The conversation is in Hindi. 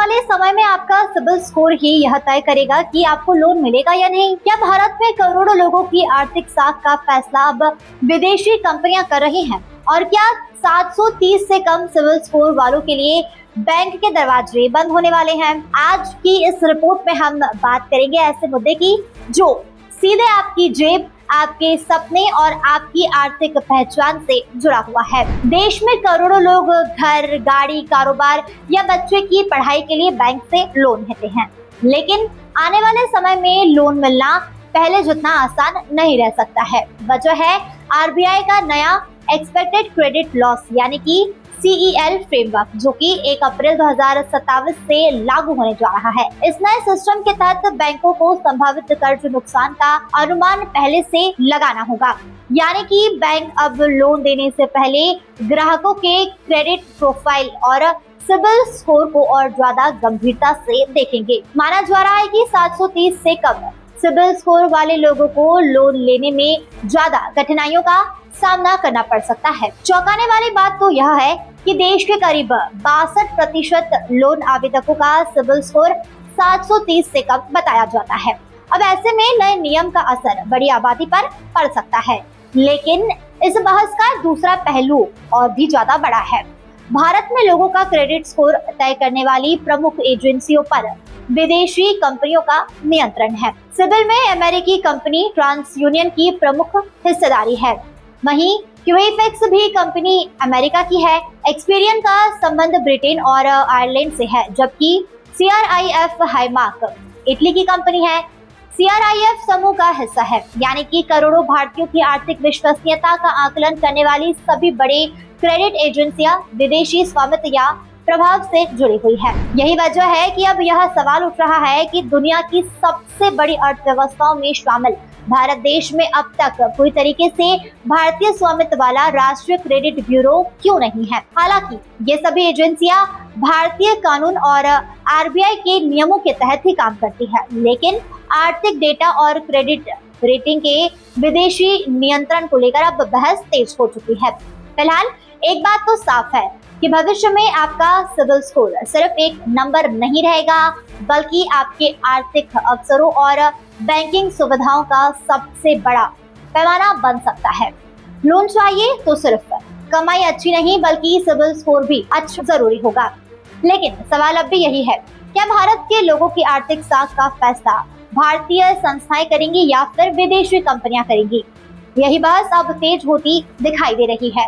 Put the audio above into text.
वाले समय में आपका सिबिल स्कोर ही यह तय करेगा कि आपको लोन मिलेगा या नहीं। क्या भारत में करोड़ों लोगों की आर्थिक साख का फैसला अब विदेशी कंपनियां कर रही हैं? और क्या 730 से कम सिबिल स्कोर वालों के लिए बैंक के दरवाजे बंद होने वाले हैं? आज की इस रिपोर्ट में हम बात करेंगे ऐसे मुद्दे की जो सीधे आपकी जेब, आपके सपने और आपकी आर्थिक पहचान से जुड़ा हुआ है। देश में करोड़ों लोग घर, गाड़ी, कारोबार या बच्चे की पढ़ाई के लिए बैंक से लोन लेते हैं, लेकिन आने वाले समय में लोन मिलना पहले जितना आसान नहीं रह सकता है। वजह है आरबीआई का नया एक्सपेक्टेड क्रेडिट लॉस यानी कि CEL फ्रेमवर्क, जो कि 1 अप्रैल 2027 से लागू होने जा रहा है। इस नए सिस्टम के तहत बैंकों को संभावित कर्ज नुकसान का अनुमान पहले से लगाना होगा, यानी कि बैंक अब लोन देने से पहले ग्राहकों के क्रेडिट प्रोफाइल और सिबिल स्कोर को और ज्यादा गंभीरता से देखेंगे। माना जा रहा है कि 730 से कम सिबिल स्कोर वाले लोगों को लोन लेने में ज्यादा कठिनाइयों का सामना करना पड़ सकता है। चौंकाने वाली बात तो यह है कि देश के करीब 62% लोन आवेदकों का सिबिल स्कोर 730 से कम बताया जाता है। अब ऐसे में नए नियम का असर बड़ी आबादी पर पड़ सकता है, लेकिन इस बहस का दूसरा पहलू और भी ज्यादा बड़ा है। भारत में लोगों का क्रेडिट स्कोर तय करने वाली प्रमुख एजेंसियों पर विदेशी कंपनियों का नियंत्रण है। सिबिल में अमेरिकी कंपनी ट्रांस यूनियन की प्रमुख हिस्सेदारी है। वहीं क्यूएफएक्स भी कंपनी अमेरिका की है। एक्सपीरियन का संबंध ब्रिटेन और आयरलैंड से है, जबकि CRIF हाईमार्क इटली की कंपनी है। CRIF समूह का हिस्सा है, यानी कि करोड़ों भारतीयों की आर्थिक विश्वसनीयता का आकलन करने वाली सभी बड़े क्रेडिट एजेंसियां विदेशी स्वामित्व या प्रभाव से जुड़ी हुई है। यही वजह है कि अब यह सवाल उठ रहा है कि दुनिया की सबसे बड़ी अर्थव्यवस्थाओं में शामिल भारत देश में अब तक पूरी तरीके से भारतीय स्वामित्व वाला राष्ट्रीय क्रेडिट ब्यूरो क्यों नहीं है। हालांकि ये सभी एजेंसियां भारतीय कानून और आरबीआई के नियमों के तहत ही काम करती है, लेकिन आर्थिक डेटा और क्रेडिट रेटिंग के विदेशी नियंत्रण को लेकर अब बहस तेज हो चुकी है। फिलहाल एक बात तो साफ है कि भविष्य में आपका सिबिल स्कोर सिर्फ एक नंबर नहीं रहेगा, बल्कि आपके आर्थिक अवसरों और बैंकिंग सुविधाओं का सबसे बड़ा पैमाना बन सकता है। लोन चाहिए तो सिर्फ कमाई अच्छी नहीं, बल्कि सिबिल स्कोर भी अच्छा जरूरी होगा। लेकिन सवाल अब भी यही है, क्या भारत के लोगों की आर्थिक साख का फैसला भारतीय संस्थाएं करेंगी या फिर विदेशी कंपनियां करेंगी? यही बहस अब तेज होती दिखाई दे रही है।